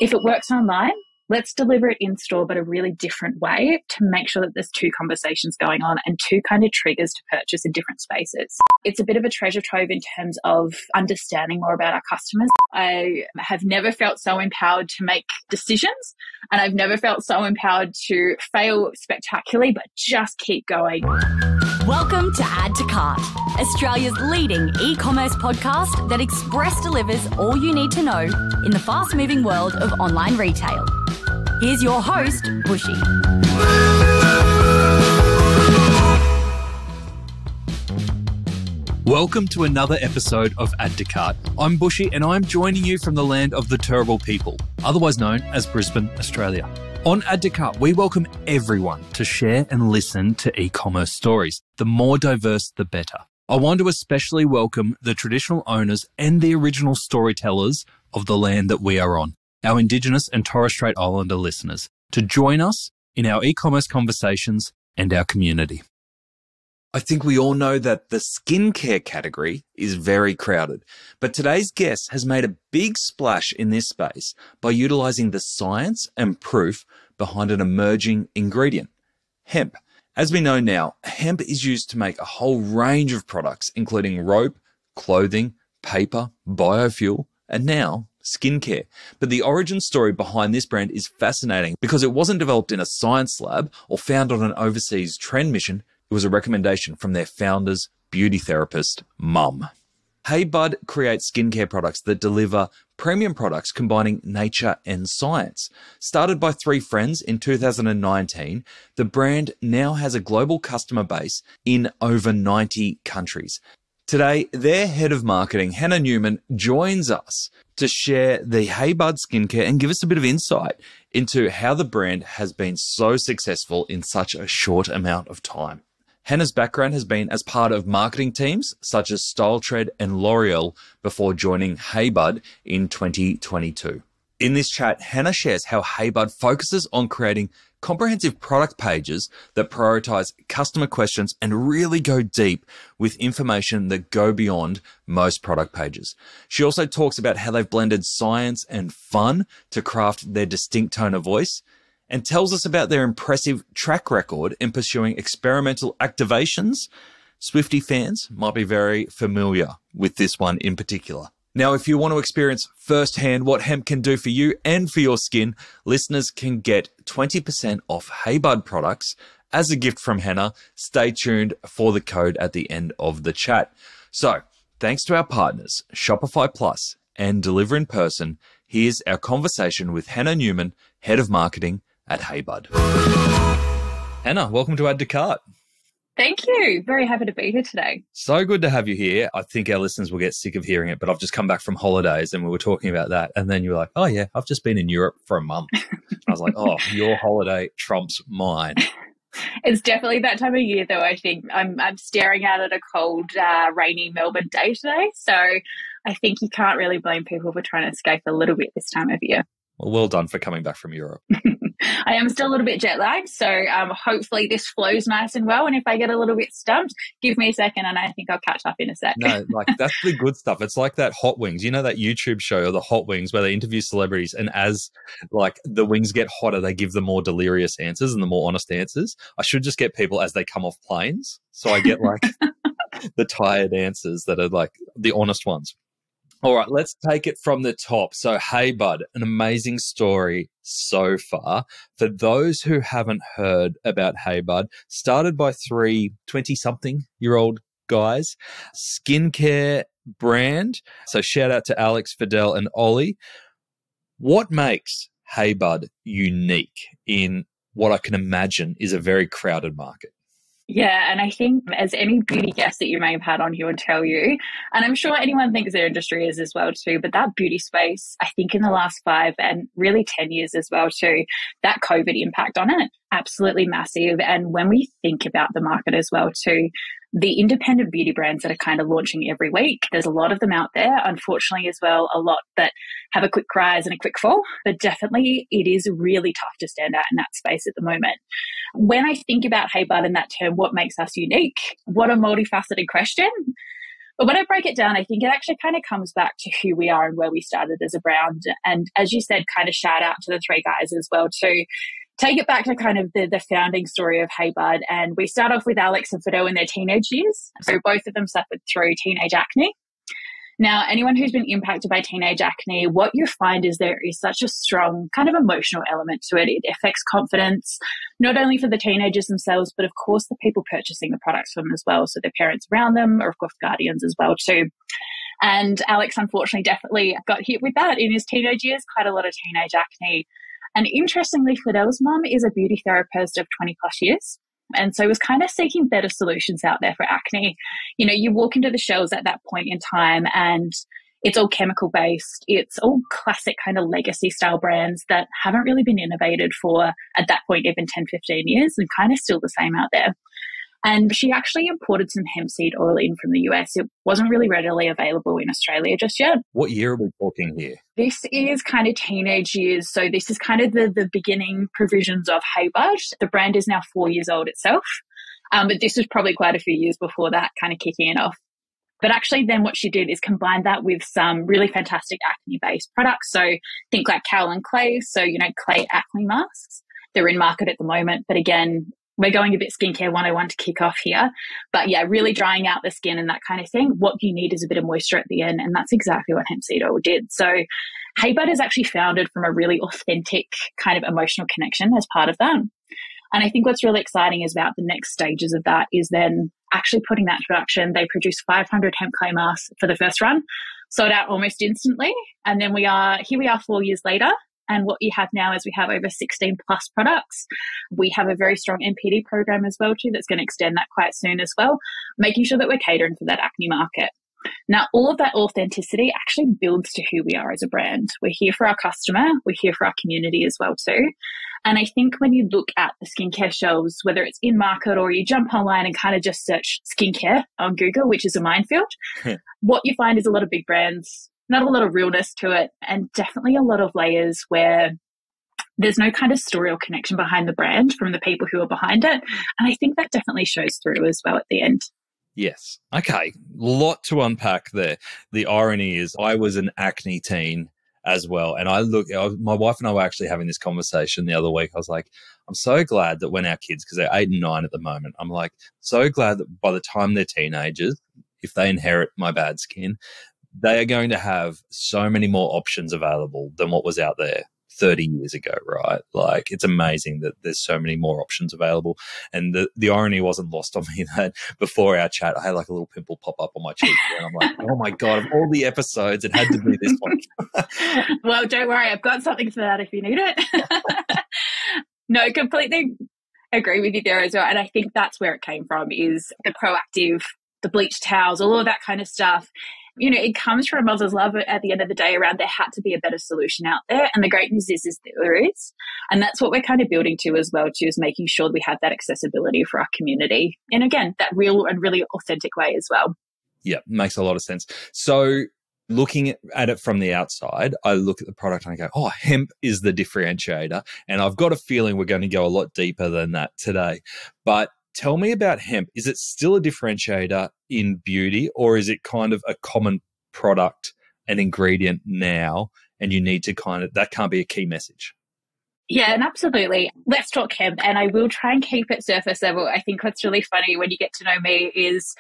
If it works online, let's deliver it in store, but a really different way to make sure that there's two conversations going on and two kind of triggers to purchase in different spaces. It's a bit of a treasure trove in terms of understanding more about our customers. I have never felt so empowered to make decisions, and I've never felt so empowered to fail spectacularly, but just keep going. Welcome to Add to Cart, Australia's leading e-commerce podcast that express delivers all you need to know in the fast-moving world of online retail. Here's your host, Bushy. Welcome to another episode of Add to Cart. I'm Bushy and I'm joining you from the land of the Turrbal people, otherwise known as Brisbane, Australia. On Add to Cart, we welcome everyone to share and listen to e-commerce stories. The more diverse, the better. I want to especially welcome the traditional owners and the original storytellers of the land that we are on, our Indigenous and Torres Strait Islander listeners, to join us in our e-commerce conversations and our community. I think we all know that the skincare category is very crowded, but today's guest has made a big splash in this space by utilizing the science and proof behind an emerging ingredient, hemp. As we know now, hemp is used to make a whole range of products, including rope, clothing, paper, biofuel, and now skincare. But the origin story behind this brand is fascinating because it wasn't developed in a science lab or found on an overseas trend mission. It was a recommendation from their founder's beauty therapist, mum. Hey Bud creates skincare products that deliver premium products combining nature and science. Started by three friends in 2019, the brand now has a global customer base in over 90 countries. Today, their head of marketing, Hannah Neumann, joins us to share the Hey Bud skincare and give us a bit of insight into how the brand has been so successful in such a short amount of time. Hannah's background has been as part of marketing teams such as Styletread and L'Oreal before joining Hey Bud in 2022. In this chat, Hannah shares how Hey Bud focuses on creating comprehensive product pages that prioritize customer questions and really go deep with information that go beyond most product pages. She also talks about how they've blended science and fun to craft their distinct tone of voice, and tells us about their impressive track record in pursuing experimental activations. Swiftie fans might be very familiar with this one in particular. Now, if you want to experience firsthand what hemp can do for you and for your skin, listeners can get 20% off Hey Bud products as a gift from Hannah. Stay tuned for the code at the end of the chat. So, thanks to our partners, Shopify Plus and Deliver in Person, here's our conversation with Hannah Neumann, Head of Marketing at Hey Bud. Hannah, welcome to Add to Cart. Thank you. Very happy to be here today. So good to have you here. I think our listeners will get sick of hearing it, but I've just come back from holidays and we were talking about that. And then you were like, oh yeah, I've just been in Europe for a month. I was like, oh, your holiday trumps mine. It's definitely that time of year, though. I think I'm staring out at a cold, rainy Melbourne day today. So I think you can't really blame people for trying to escape a little bit this time of year. Well done for coming back from Europe. I am still a little bit jet lagged, so hopefully this flows nice and well. And if I get a little bit stumped, give me a second and I think I'll catch up in a sec. No, like that's the good stuff. It's like that Hot Wings. You know that YouTube show, The Hot Wings, where they interview celebrities and as like the wings get hotter, they give the more delirious answers and the more honest answers. I should just get people as they come off planes. So I get like the tired answers that are like the honest ones. All right, let's take it from the top. So, Hey Bud, an amazing story so far. For those who haven't heard about Hey Bud, started by three 20-something-year-old guys, skincare brand. So, shout out to Alex, Fidel, and Ollie. What makes Hey Bud unique in what I can imagine is a very crowded market? Yeah, and I think as any beauty guest that you may have had on here would tell you, and I'm sure anyone thinks their industry is as well too, but that beauty space, I think in the last 5 and really 10 years as well too, that COVID impact on it, absolutely massive. And when we think about the market as well too, the independent beauty brands that are kind of launching every week, there's a lot of them out there, unfortunately as well, a lot that have a quick rise and a quick fall, but definitely it is really tough to stand out in that space at the moment. When I think about Hey Bud in that term, what makes us unique? What a multifaceted question. But when I break it down, I think it actually kind of comes back to who we are and where we started as a brand. And as you said, kind of shout out to the three guys as well too. Take it back to kind of the founding story of Hey Bud. And we start off with Alex and Fido in their teenage years. So both of them suffered through teenage acne. Now, anyone who's been impacted by teenage acne, what you find is there is such a strong kind of emotional element to it. It affects confidence, not only for the teenagers themselves, but of course the people purchasing the products from them as well. So their parents around them, or of course guardians as well too. And Alex, unfortunately, definitely got hit with that in his teenage years, quite a lot of teenage acne. And interestingly, Fidel's mum is a beauty therapist of 20 plus years. And so was kind of seeking better solutions out there for acne. You know, you walk into the shelves at that point in time and it's all chemical based. It's all classic kind of legacy style brands that haven't really been innovated for at that point, even 10, 15 years, and kind of still the same out there. And she actually imported some hemp seed oil in from the US. It wasn't really readily available in Australia just yet. What year are we talking here? This is kind of teenage years. So this is kind of the beginning provisions of Hey Bud. The brand is now 4 years old itself. But this was probably quite a few years before that kind of kicking it off. But actually then what she did is combine that with some really fantastic acne-based products. So think like Cal and Clay. So, you know, Clay acne masks. They're in market at the moment. But again, we're going a bit skincare 101 to kick off here. But yeah, really drying out the skin and that kind of thing. What you need is a bit of moisture at the end. And that's exactly what hemp seed oil did. So Hey Bud is actually founded from a really authentic kind of emotional connection as part of that. And I think what's really exciting is about the next stages of that is then actually putting that to production. They produced 500 hemp clay masks for the first run, sold out almost instantly. And then here we are 4 years later. And what you have now is we have over 16 plus products. We have a very strong NPD program as well too that's going to extend that quite soon as well, making sure that we're catering for that acne market. Now, all of that authenticity actually builds to who we are as a brand. We're here for our customer. We're here for our community as well too. And I think when you look at the skincare shelves, whether it's in market or you jump online and kind of just search skincare on Google, which is a minefield, what you find is a lot of big brands, not a lot of realness to it, and definitely a lot of layers where there's no kind of story or connection behind the brand from the people who are behind it. And I think that definitely shows through as well at the end. Yes. Okay. Lot to unpack there. The irony is I was an acne teen as well. And my wife and I were actually having this conversation the other week. I was like, I'm so glad that when our kids, because they're 8 and 9 at the moment, I'm like, so glad that by the time they're teenagers, if they inherit my bad skin, they are going to have so many more options available than what was out there 30 years ago, right? Like, it's amazing that there's so many more options available. And the irony wasn't lost on me that before our chat, I had like a little pimple pop up on my cheek. And I'm like, oh my God, of all the episodes, it had to be this one. Well, don't worry. I've got something for that if you need it. No, completely agree with you there as well. And I think that's where it came from, is the proactive, the bleach towels, all of that kind of stuff. You know, it comes from mother's love at the end of the day around there had to be a better solution out there. And the great news is there is. And that's what we're kind of building to as well, too, is making sure we have that accessibility for our community. And again, that real and really authentic way as well. Yeah, makes a lot of sense. So looking at it from the outside, I look at the product and I go, oh, hemp is the differentiator. And I've got a feeling we're going to go a lot deeper than that today. But tell me about hemp. Is it still a differentiator in beauty, or is it kind of a common product and ingredient now, and you need to that can't be a key message? Yeah, and absolutely. Let's talk hemp, and I will try and keep it surface level. I think what's really funny when you get to know me is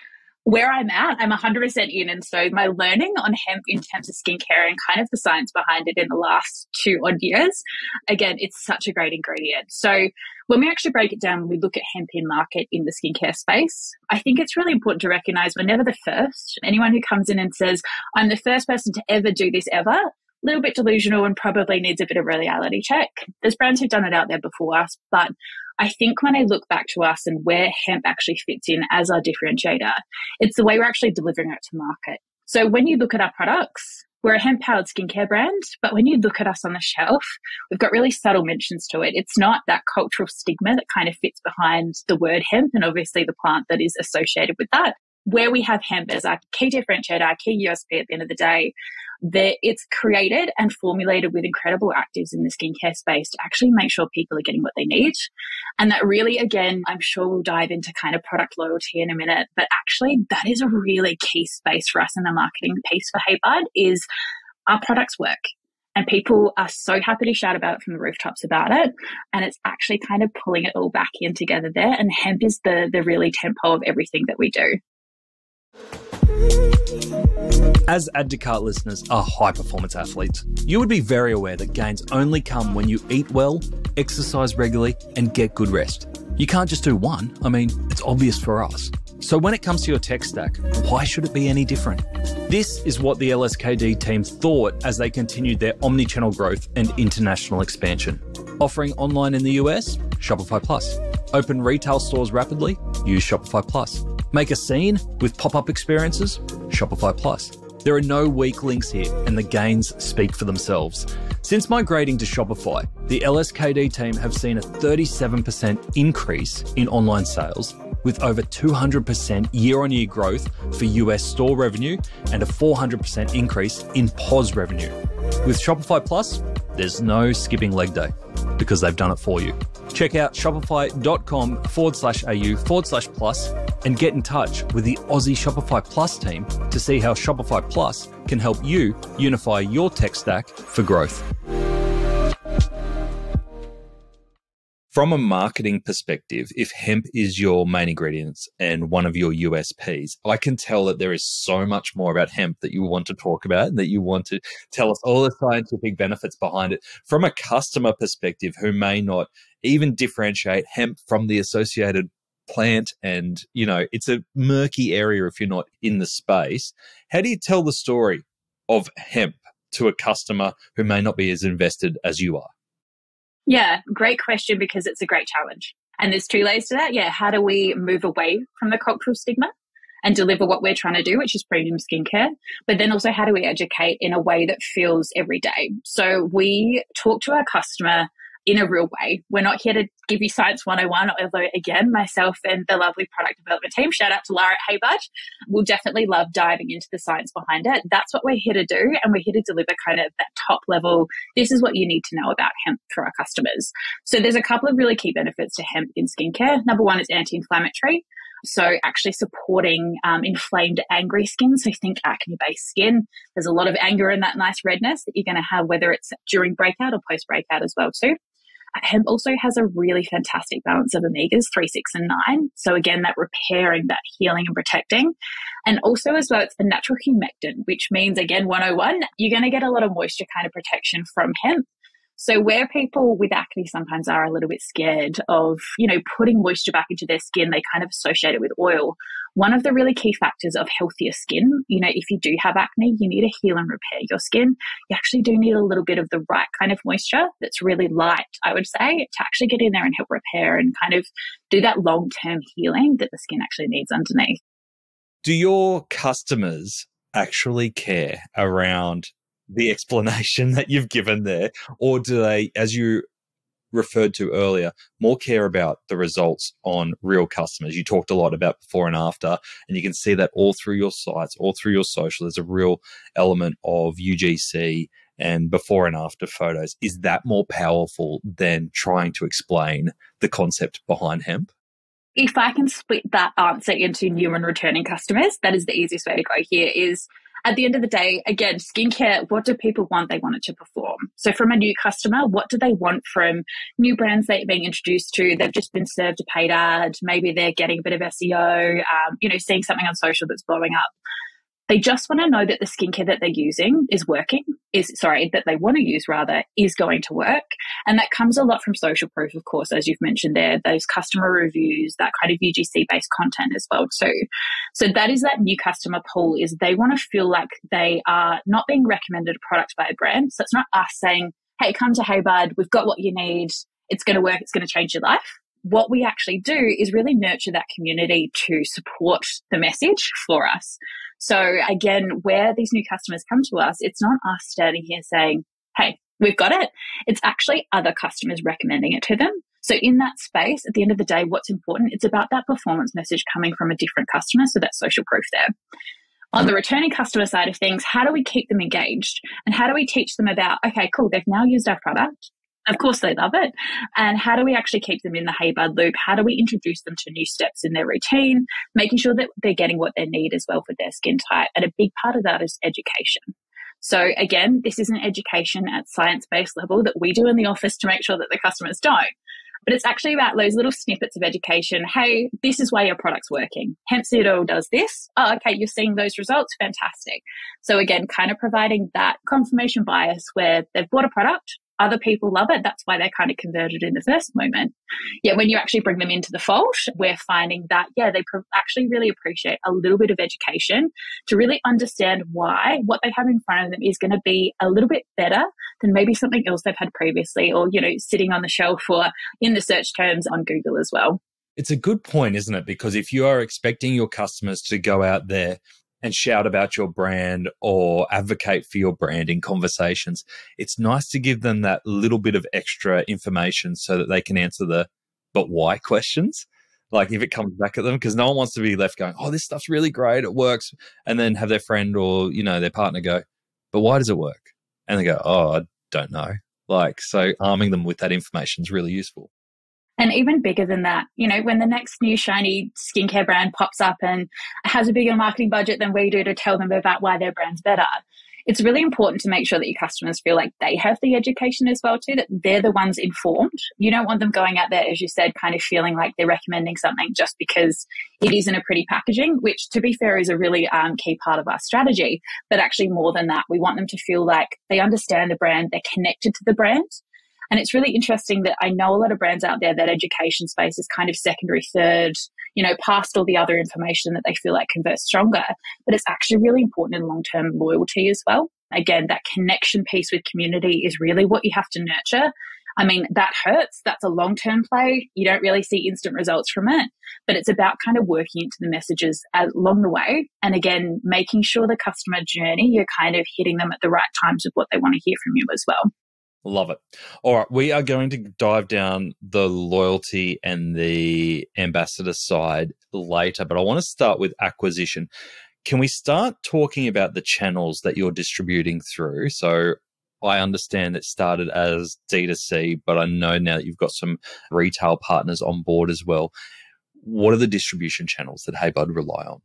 where I'm at, I'm 100% in. And so my learning on hemp in terms of skincare and kind of the science behind it in the last 2 odd years, again, it's such a great ingredient. So when we actually break it down, we look at hemp in market in the skincare space. I think it's really important to recognize we're never the first. Anyone who comes in and says, I'm the first person to ever do this ever, a little bit delusional and probably needs a bit of a reality check. There's brands who've done it out there before us, but I think when I look back to us and where hemp actually fits in as our differentiator, it's the way we're actually delivering it to market. So when you look at our products, we're a hemp-powered skincare brand, but when you look at us on the shelf, we've got really subtle mentions to it. It's not that cultural stigma that kind of fits behind the word hemp and obviously the plant that is associated with that. where we have hemp as our key differentiator, our key USP at the end of the day, it's created and formulated with incredible actives in the skincare space to actually make sure people are getting what they need. And that really, again, I'm sure we'll dive into kind of product loyalty in a minute, but actually that is a really key space for us in the marketing piece for HeyBud is our products work. And people are so happy to shout about it from the rooftops about it. And it's actually kind of pulling it all back in together there. And hemp is the really tempo of everything that we do. As Add to Cart listeners are high-performance athletes, you would be very aware that gains only come when you eat well, exercise regularly, and get good rest. You can't just do one. I mean, it's obvious for us. So when it comes to your tech stack, why should it be any different? This is what the LSKD team thought as they continued their omni-channel growth and international expansion. Offering online in the US? Shopify Plus. Open retail stores rapidly? Use Shopify Plus. Make a scene with pop-up experiences? Shopify Plus. There are no weak links here, and the gains speak for themselves. Since migrating to Shopify, the LSKD team have seen a 37% increase in online sales, with over 200% year-on-year growth for US store revenue and a 400% increase in POS revenue. With Shopify Plus, there's no skipping leg day because they've done it for you. Check out shopify.com/au/plus and get in touch with the Aussie Shopify Plus team to see how Shopify Plus can help you unify your tech stack for growth. From a marketing perspective, if hemp is your main ingredients and one of your USPs, I can tell that there is so much more about hemp that you want to talk about and that you want to tell us all the scientific benefits behind it. From a customer perspective who may not even differentiate hemp from the associated plant, and, you know, it's a murky area if you're not in the space. How do you tell the story of hemp to a customer who may not be as invested as you are? Yeah, great question, because it's a great challenge. And there's two layers to that. Yeah, how do we move away from the cultural stigma and deliver what we're trying to do, which is premium skincare? But then also, how do we educate in a way that feels everyday? So we talk to our customer in a real way. We're not here to give you Science 101, although, again, myself and the lovely product development team, shout out to Lara at HeyBud, will definitely love diving into the science behind it. That's what we're here to do, and we're here to deliver kind of that top level, this is what you need to know about hemp for our customers. So there's a couple of really key benefits to hemp in skincare. Number one is anti-inflammatory. So actually supporting inflamed, angry skin. So think acne-based skin. There's a lot of anger in that nice redness that you're going to have, whether it's during breakout or post-breakout as well too. Hemp also has a really fantastic balance of omegas 3, 6, and 9. So again, that repairing, that healing and protecting. And also as well, it's a natural humectant, which means, again, 101, you're going to get a lot of moisture kind of protection from hemp. So where people with acne sometimes are a little bit scared of, you know, putting moisture back into their skin, they kind of associate it with oil. One of the really key factors of healthier skin, you know, if you do have acne, you need to heal and repair your skin. You actually do need a little bit of the right kind of moisture that's really light, I would say, to actually get in there and help repair and kind of do that long-term healing that the skin actually needs underneath. Do your customers actually care around the explanation that you've given there, or do they, as you referred to earlier, more care about the results on real customers? You talked a lot about before and after, and you can see that all through your sites, all through your social. There's a real element of UGC and before and after photos. Is that more powerful than trying to explain the concept behind hemp? If I can split that answer into new and returning customers, that is the easiest way to go here is, at the end of the day, again, skincare, what do people want? They want it to perform. So from a new customer, what do they want from new brands they're being introduced to? They've just been served a paid ad. Maybe they're getting a bit of SEO, seeing something on social that's blowing up. They just want to know that the skincare that they're using is working, that they want to use rather, is going to work. And that comes a lot from social proof, of course, as you've mentioned there, those customer reviews, that kind of UGC-based content as well too. So that is that new customer pool, is they want to feel like they are not being recommended a product by a brand. So it's not us saying, hey, come to HeyBud, we've got what you need, it's going to work, it's going to change your life. What we actually do is really nurture that community to support the message for us. So again, where these new customers come to us, it's not us standing here saying, hey, we've got it. It's actually other customers recommending it to them. So in that space, at the end of the day, what's important, it's about that performance message coming from a different customer. So that's social proof there. On the returning customer side of things, how do we keep them engaged? And how do we teach them about, okay, cool, they've now used our product. Of course, they love it. And how do we actually keep them in the Hey Bud loop? How do we introduce them to new steps in their routine, making sure that they're getting what they need as well for their skin type? And a big part of that is education. So again, this is an education at science-based level that we do in the office to make sure that the customers don't. But it's actually about those little snippets of education. Hey, this is why your product's working. Hemp seed oil does this. Oh, okay, you're seeing those results. Fantastic. So again, kind of providing that confirmation bias where they've bought a product, other people love it. That's why they kind of converted in the first moment. Yet when you actually bring them into the fold, we're finding that, they actually really appreciate a little bit of education to really understand why what they have in front of them is going to be a little bit better than maybe something else they've had previously, or, sitting on the shelf or in the search terms on Google as well. It's a good point, isn't it? Because if you are expecting your customers to go out there and shout about your brand or advocate for your brand in conversations, it's nice to give them that little bit of extra information so that they can answer the but why questions. Like if it comes back at them, because no one wants to be left going, oh, this stuff's really great, it works. And then have their friend or, their partner go, but why does it work? And they go, oh, I don't know. So arming them with that information is really useful. And even bigger than that, when the next new shiny skincare brand pops up and has a bigger marketing budget than we do to tell them about why their brand's better, it's really important to make sure that your customers feel like they have the education as well too, that they're the ones informed. You don't want them going out there, as you said, kind of feeling like they're recommending something just because it is in a pretty packaging, which to be fair is a really key part of our strategy. But actually more than that, we want them to feel like they understand the brand, they're connected to the brand. And it's really interesting that I know a lot of brands out there that education space is kind of secondary, third, past all the other information that they feel like converts stronger. But it's actually really important in long-term loyalty as well. Again, that connection piece with community is really what you have to nurture. I mean, that hurts. That's a long-term play. You don't really see instant results from it. But it's about kind of working into the messages along the way. And again, making sure the customer journey, you're kind of hitting them at the right times of what they want to hear from you as well. Love it. All right, we are going to dive down the loyalty and the ambassador side later, but I want to start with acquisition. Can we start talking about the channels that you're distributing through? So I understand it started as D2C, but I know now that you've got some retail partners on board as well. What are the distribution channels that Hey Bud rely on?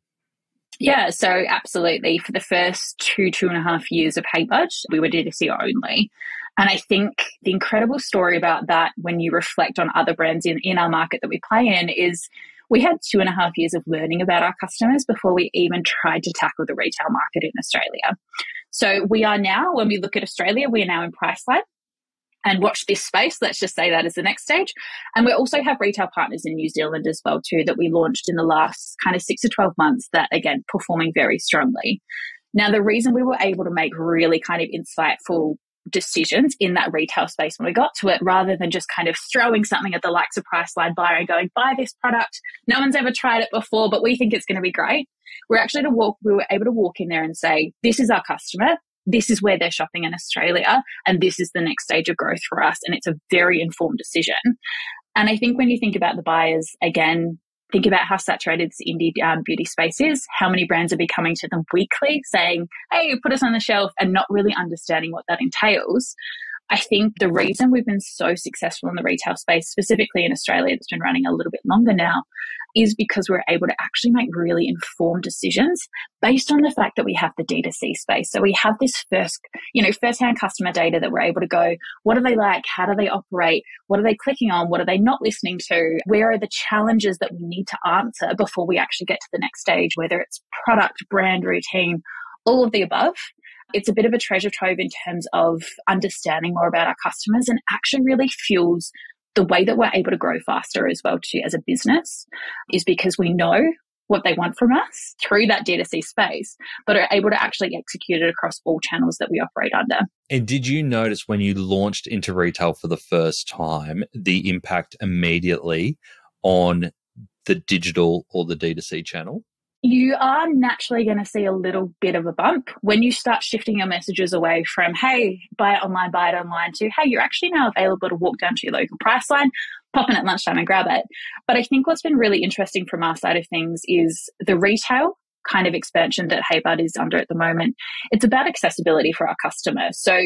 Yeah, so absolutely. For the first 2.5 years of Hey Bud, we were D2C only. And I think the incredible story about that when you reflect on other brands in our market that we play in is we had 2.5 years of learning about our customers before we even tried to tackle the retail market in Australia. So we are now, when we look at Australia, we are now in Priceline. And watch this space. Let's just say that is the next stage. And we also have retail partners in New Zealand as well too that we launched in the last kind of 6 to 12 months that, again, performing very strongly. Now, the reason we were able to make really kind of insightful decisions in that retail space when we got to it, rather than just kind of throwing something at the likes of Priceline buyer and going, buy this product. No one's ever tried it before, but we think it's going to be great. We were able to walk in there and say, this is our customer. This is where they're shopping in Australia, and this is the next stage of growth for us. And it's a very informed decision. And I think when you think about the buyers, again, think about how saturated this indie beauty space is, how many brands are be coming to them weekly saying, hey, put us on the shelf, and not really understanding what that entails. I think the reason we've been so successful in the retail space, specifically in Australia, that's been running a little bit longer now, is because we're able to actually make really informed decisions based on the fact that we have the D2C space. So we have this first-hand customer data that we're able to go, what do they like? How do they operate? What are they clicking on? What are they not listening to? Where are the challenges that we need to answer before we actually get to the next stage, whether it's product, brand, routine, all of the above. It's a bit of a treasure trove in terms of understanding more about our customers, and actually really fuels the way that we're able to grow faster as well too as a business, is because we know what they want from us through that D2C space, but are able to actually execute it across all channels that we operate under. And did you notice when you launched into retail for the first time, the impact immediately on the digital or the D2C channel? You are naturally going to see a little bit of a bump when you start shifting your messages away from, hey, buy it online, to, hey, you're actually now available to walk down to your local price line, pop in at lunchtime and grab it. But I think what's been really interesting from our side of things is the retail kind of expansion that HeyBud is under at the moment. It's about accessibility for our customers. So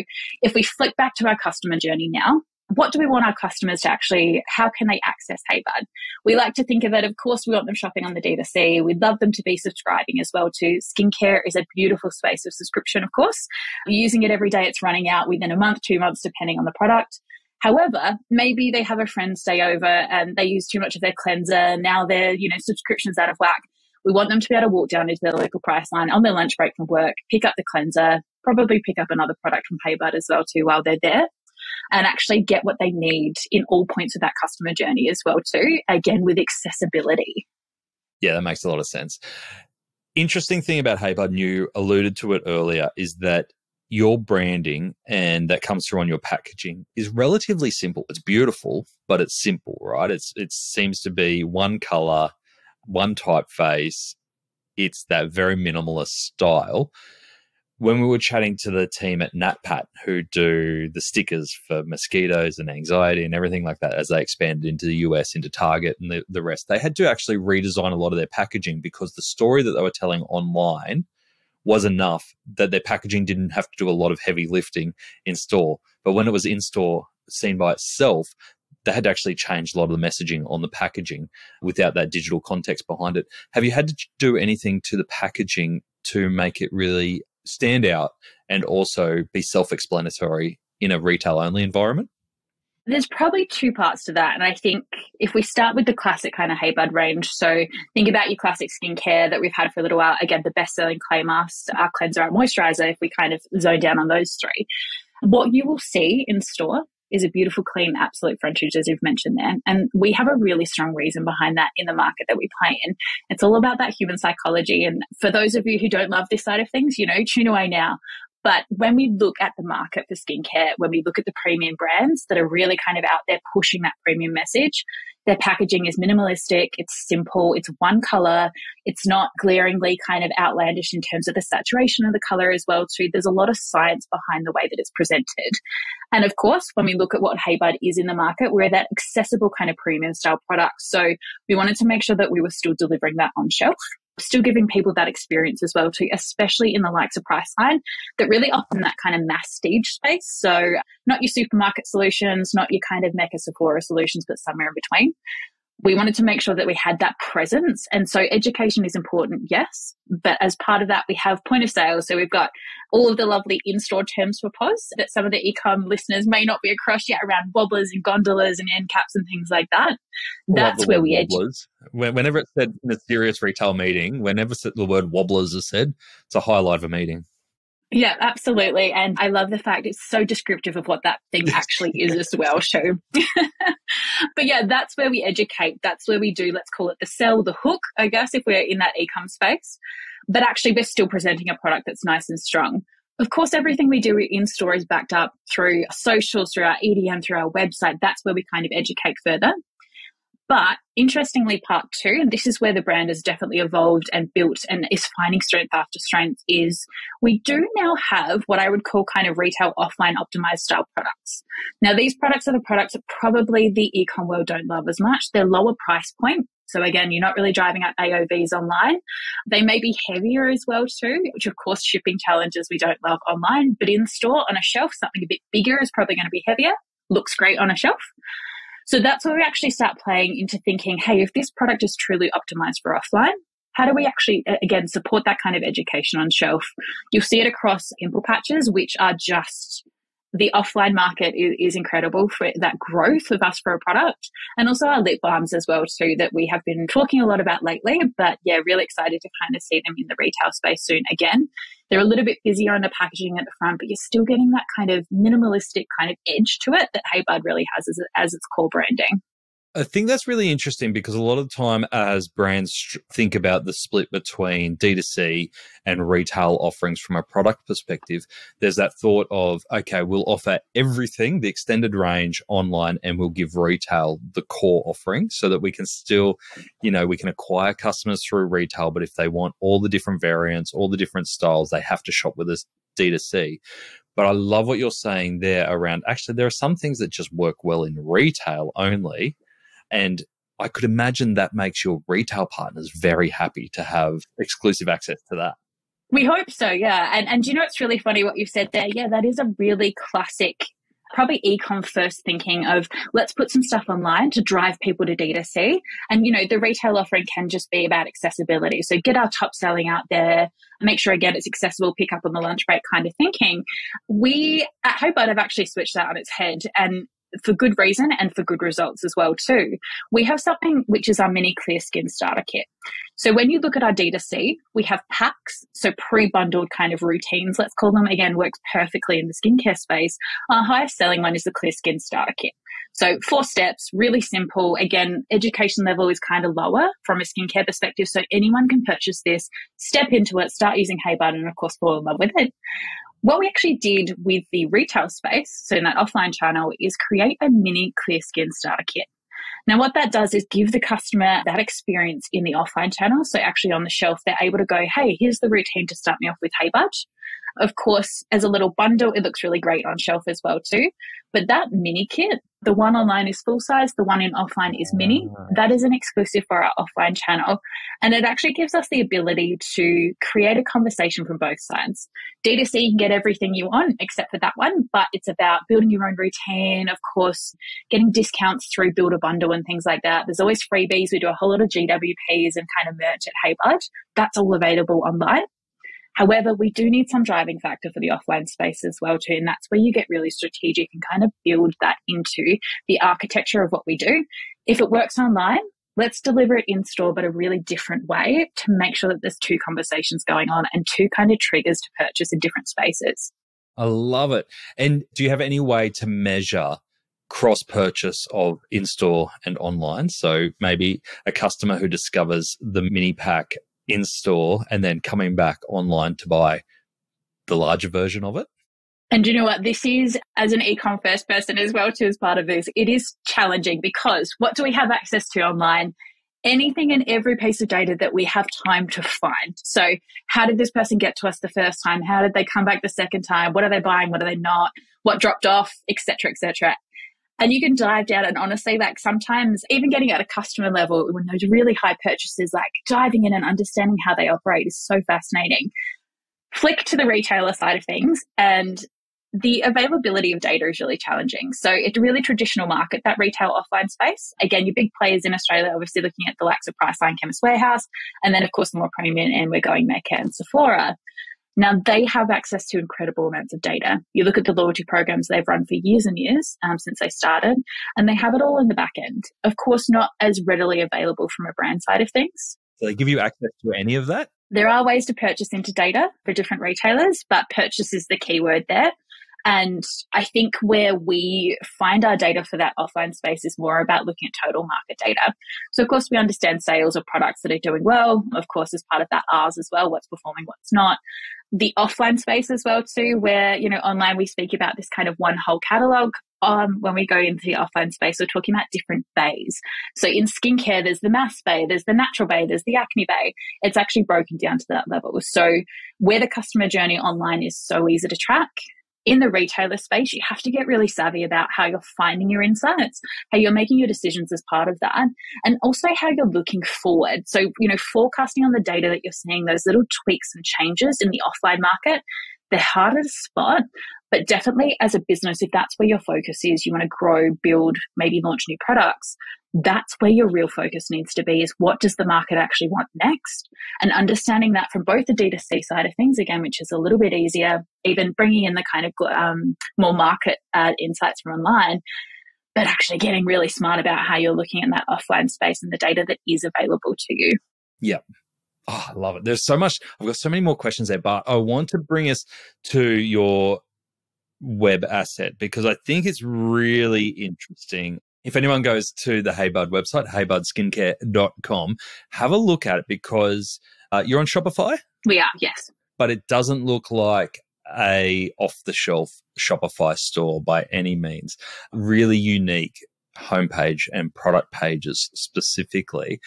if we flick back to our customer journey now, what do we want our customers to actually, how can they access HeyBud? We like to think of it, of course, we want them shopping on the D2C. We'd love them to be subscribing as well too. Skincare is a beautiful space of subscription, of course. You're using it every day, it's running out within a month, 2 months, depending on the product. However, maybe they have a friend stay over and they use too much of their cleanser. Now their, subscription's out of whack. We want them to be able to walk down into their local price line on their lunch break from work, pick up the cleanser, probably pick up another product from HeyBud as well too while they're there, and actually get what they need in all points of that customer journey as well too, again, with accessibility. Yeah, that makes a lot of sense. Interesting thing about HeyBud, and you alluded to it earlier, is that your branding, and that comes through on your packaging, is relatively simple. It's beautiful, but it's simple, right? It seems to be one color, one typeface. It's that very minimalist style. When we were chatting to the team at NatPat, who do the stickers for mosquitoes and anxiety and everything like that, as they expanded into the US, into Target and the rest, they had to actually redesign a lot of their packaging because the story that they were telling online was enough that their packaging didn't have to do a lot of heavy lifting in store. But when it was in store, seen by itself, they had to actually change a lot of the messaging on the packaging without that digital context behind it. Have you had to do anything to the packaging to make it really stand out and also be self-explanatory in a retail-only environment? There's probably two parts to that. And I think if we start with the classic kind of HeyBud range, so think about your classic skincare that we've had for a little while. Again, the best-selling clay mask, our cleanser, our moisturizer, if we kind of zone down on those three. What you will see in store is a beautiful, clean, absolute frontage, as you've mentioned there. And we have a really strong reason behind that in the market that we play in. It's all about that human psychology. And for those of you who don't love this side of things, tune away now. But when we look at the market for skincare, when we look at the premium brands that are really kind of out there pushing that premium message, their packaging is minimalistic, it's simple, it's one color, it's not glaringly kind of outlandish in terms of the saturation of the color as well too. There's a lot of science behind the way that it's presented. And of course, when we look at what HeyBud is in the market, we're that accessible kind of premium style product. So we wanted to make sure that we were still delivering that on shelf, still giving people that experience as well too, especially in the likes of Priceline that really often that kind of masstige space. So not your supermarket solutions, not your kind of Mecca Sephora solutions, but somewhere in between. We wanted to make sure that we had that presence. And so education is important, yes. But as part of that, we have point of sale. So we've got all of the lovely in-store terms for POS that some of the e-com listeners may not be across yet around wobblers and gondolas and end caps and things like that. That's where we educate. Whenever it's said in a serious retail meeting, whenever the word wobblers is said, it's a highlight of a meeting. Yeah, absolutely. And I love the fact it's so descriptive of what that thing actually is as well, too. But yeah, that's where we educate. That's where we do, let's call it the sell, the hook, I guess, if we're in that e-com space. But actually, we're still presenting a product that's nice and strong. Of course, everything we do in store is backed up through socials, through our EDM, through our website. That's where we kind of educate further. But interestingly, part two, and this is where the brand has definitely evolved and built and is finding strength after strength, is we do now have what I would call kind of retail offline optimized style products. Now, these products are the products that probably the e-com world don't love as much. They're lower price point. So again, you're not really driving up AOVs online. They may be heavier as well too, which of course shipping challenges we don't love online, but in store on a shelf, something a bit bigger is probably going to be heavier, looks great on a shelf. So that's where we actually start playing into thinking, hey, if this product is truly optimized for offline, how do we actually, again, support that kind of education on shelf? You'll see it across pimple patches, which are just, the offline market is incredible for that growth of us for a product. And also our lip balms as well too, that we have been talking a lot about lately. But yeah, really excited to kind of see them in the retail space soon again. They're a little bit busier on the packaging at the front, but you're still getting that kind of minimalistic kind of edge to it that HeyBud really has as its core branding. I think that's really interesting because a lot of the time as brands think about the split between D2C and retail offerings from a product perspective, there's that thought of, okay, we'll offer everything, the extended range online, and we'll give retail the core offering so that we can still, we can acquire customers through retail, but if they want all the different variants, all the different styles, they have to shop with us D2C. But I love what you're saying there around, actually, there are some things that just work well in retail only. And I could imagine that makes your retail partners very happy to have exclusive access to that. We hope so, yeah. And it's really funny what you've said there. Yeah, that is a really classic, probably e-com first thinking of let's put some stuff online to drive people to D2C. And, the retail offering can just be about accessibility. So get our top selling out there, make sure, again, it's accessible, pick up on the lunch break kind of thinking. We at Hobart have actually switched that on its head, and for good reason and for good results as well too. We have something which is our mini clear skin starter kit. So when you look at our D2C, we have packs, so pre-bundled kind of routines, let's call them, again, works perfectly in the skincare space. Our highest selling one is the clear skin starter kit. So 4 steps, really simple. Again, education level is kind of lower from a skincare perspective, so anyone can purchase this, step into it, start using Hobart, and of course fall in love with it. What we actually did with the retail space, so in that offline channel, is create a mini clear skin starter kit. Now, what that does is give the customer that experience in the offline channel. So actually on the shelf, they're able to go, hey, here's the routine to start me off with Hobart. Of course, as a little bundle, it looks really great on shelf as well too. But that mini kit, the one online is full size, the one in offline is mini. That is an exclusive for our offline channel. And it actually gives us the ability to create a conversation from both sides. D2C, you can get everything you want except for that one, but it's about building your own routine, of course, getting discounts through Build a Bundle and things like that. There's always freebies. We do a whole lot of GWPs and kind of merch at Hobart. That's all available online. However, we do need some driving factor for the offline space as well too, and that's where you get really strategic and kind of build that into the architecture of what we do. If it works online, let's deliver it in store, but a really different way to make sure that there's 2 conversations going on and 2 kind of triggers to purchase in different spaces. I love it. And do you have any way to measure cross-purchase of in-store and online? So maybe a customer who discovers the mini pack in store and then coming back online to buy the larger version of it? And you know what? This is, as an e-com first person as well too, as part of this, it is challenging because what do we have access to online? Anything and every piece of data that we have time to find. So how did this person get to us the first time? How did they come back the second time? What are they buying? What are they not? What dropped off? Et cetera, et cetera. And you can dive down and honestly, like sometimes even getting at a customer level, when those really high purchases, like diving in and understanding how they operate is so fascinating. Flick to the retailer side of things, and the availability of data is really challenging. So it's a really traditional market, that retail offline space. Again, your big players in Australia, obviously looking at the likes of Priceline, Chemist Warehouse, and then of course the more premium end, we're going Mecca and Sephora. Now, they have access to incredible amounts of data. You look at the loyalty programs they've run for years and years since they started, and they have it all in the back end. Of course, not as readily available from a brand side of things. Do they give you access to any of that? There are ways to purchase into data for different retailers, but purchase is the key word there. And I think where we find our data for that offline space is more about looking at total market data. So, of course, we understand sales of products that are doing well. Of course, as part of that, ours as well, what's performing, what's not. The offline space as well, too, where, online we speak about this kind of one whole catalogue. When we go into the offline space, we're talking about different bays. So in skincare, there's the mass bay, there's the natural bay, there's the acne bay. It's actually broken down to that level. So where the customer journey online is so easy to track, in the retailer space, you have to get really savvy about how you're finding your insights, how you're making your decisions as part of that, and also how you're looking forward. So, forecasting on the data that you're seeing, those little tweaks and changes in the offline market, they're harder to spot. But definitely as a business, if that's where your focus is, you want to grow, build, maybe launch new products, that's where your real focus needs to be, is what does the market actually want next? And understanding that from both the D2C side of things, again, which is a little bit easier, even bringing in the kind of more market insights from online, but actually getting really smart about how you're looking at that offline space and the data that is available to you. Yep. Oh, I love it. There's so much. I've got so many more questions there, but I want to bring us to your web asset because I think it's really interesting. If anyone goes to the HeyBud website, heybudskincare.com, have a look at it because you're on Shopify? We are, yes. But it doesn't look like a off-the-shelf Shopify store by any means. Really unique homepage and product pages specifically.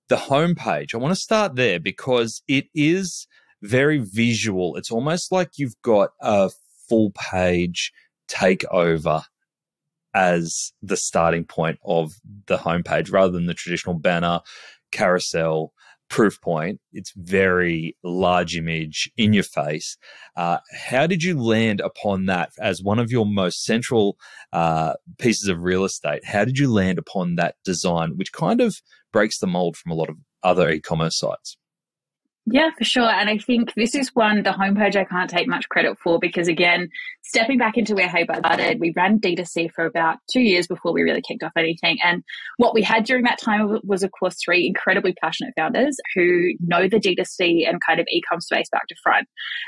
The homepage, I want to start there because it is very visual. It's almost like you've got a full page takeover as the starting point of the homepage rather than the traditional banner, carousel, proof point. It's very large image in your face. How did you land upon that as one of your most central pieces of real estate? How did you land upon that design, which kind of breaks the mold from a lot of other e-commerce sites? Yeah, for sure. And I think this is the homepage I can't take much credit for because, again, stepping back into where HeyBud started, we ran D2C for about 2 years before we really kicked off anything. And what we had during that time was, of course, 3 incredibly passionate founders who know the D2C and kind of e-com space back to front.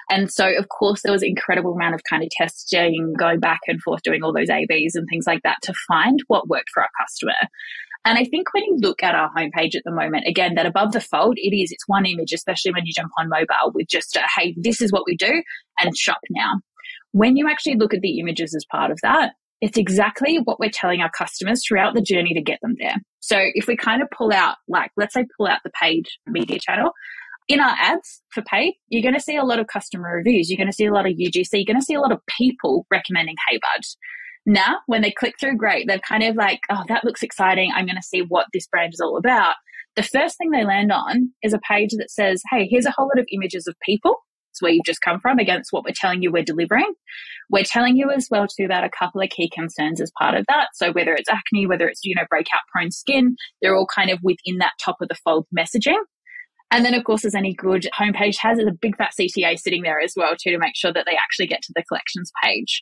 And so, of course, there was an incredible amount of kind of testing, going back and forth, doing all those A/Bs and things like that to find what worked for our customer. And I think when you look at our homepage at the moment, again, that above the fold, it's one image, especially when you jump on mobile with just hey, this is what we do and shop now. When you actually look at the images as part of that, it's exactly what we're telling our customers throughout the journey to get them there. So if we kind of pull out, let's say pull out the paid media channel, in our ads for paid, you're going to see a lot of customer reviews. You're going to see a lot of UGC. You're going to see a lot of people recommending HeyBud. Now, when they click through, great, they're kind of like, oh, that looks exciting. I'm going to see what this brand is all about. The first thing they land on is a page that says, hey, here's a whole lot of images of people. It's where you've just come from. Again, it's what we're telling you we're delivering. We're telling you as well, too, about a couple of key concerns as part of that. So whether it's acne, whether it's, breakout prone skin, they're all kind of within that top of the fold messaging. And then, of course, as any good homepage has, there's a big fat CTA sitting there as well, too, to make sure that they actually get to the collections page.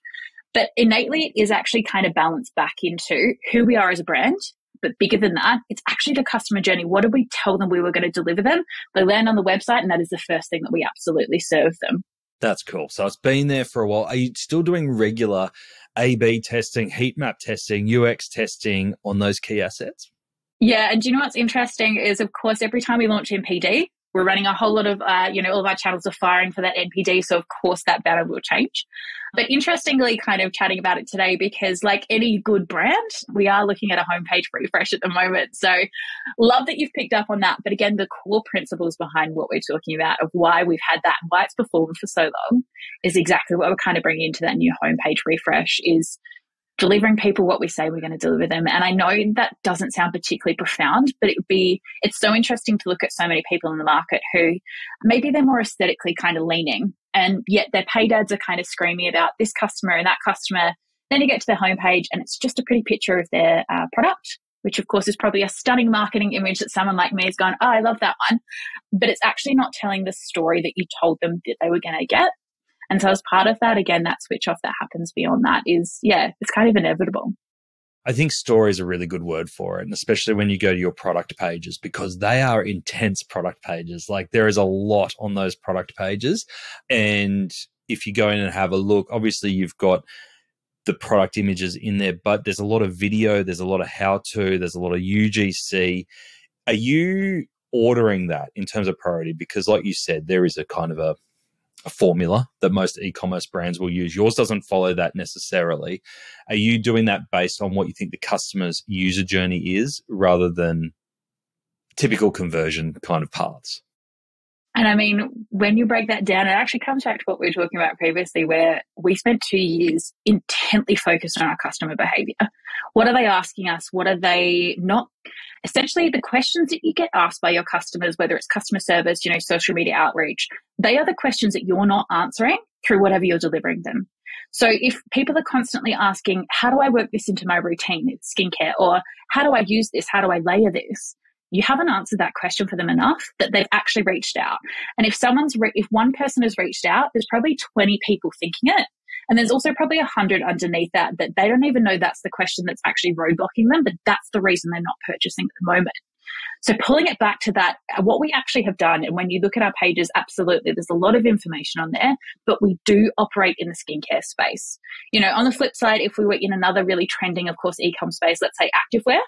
But innately, it is actually kind of balanced back into who we are as a brand. But bigger than that, it's actually the customer journey. What did we tell them we were going to deliver them? They land on the website, and that is the first thing that we absolutely serve them. That's cool. So it's been there for a while. Are you still doing regular A/B testing, heat map testing, UX testing on those key assets? Yeah. And do you know what's interesting is, of course, every time we launch NPD, we're running a whole lot of, all of our channels are firing for that NPD. So, of course, that banner will change. But interestingly, kind of chatting about it today, because like any good brand, we are looking at a homepage refresh at the moment. So love that you've picked up on that. But again, the core principles behind what we're talking about of why we've had that and why it's performed for so long is exactly what we're kind of bringing into that new homepage refresh is delivering people what we say we're going to deliver them. And I know that doesn't sound particularly profound, but it's so interesting to look at so many people in the market who maybe they're more aesthetically kind of leaning, and yet their paid ads are kind of screaming about this customer and that customer. Then you get to their homepage and it's just a pretty picture of their product, which of course is probably a stunning marketing image that someone like me has gone, oh, I love that one. But it's actually not telling the story that you told them that they were going to get. And so as part of that, again, that switch off that happens beyond that is, it's kind of inevitable. I think story is a really good word for it, and especially when you go to your product pages, because they are intense product pages. Like there is a lot on those product pages. And if you go in and have a look, obviously you've got the product images in there, but there's a lot of video, there's a lot of how-to, there's a lot of UGC. Are you ordering that in terms of priority? Because like you said, there is a kind of a formula that most e-commerce brands will use. Yours doesn't follow that necessarily. Are you doing that based on what you think the customer's user journey is rather than typical conversion kind of paths? And I mean, when you break that down, it actually comes back to what we were talking about previously, where we spent 2 years intently focused on our customer behavior. What are they asking us? What are they not? Essentially, the questions that you get asked by your customers, whether it's customer service, social media outreach, they are the questions that you're not answering through whatever you're delivering them. So if people are constantly asking, how do I work this into my routine? It's skincare, or how do I use this? How do I layer this? You haven't answered that question for them enough that they've actually reached out. And if one person has reached out, there's probably 20 people thinking it. And there's also probably 100 underneath that they don't even know that's the question that's actually roadblocking them, but that's the reason they're not purchasing at the moment. So pulling it back to that, what we actually have done, and when you look at our pages, absolutely, there's a lot of information on there, but we do operate in the skincare space. On the flip side, if we were in another really trending, of course, e-com space, let's say activewear,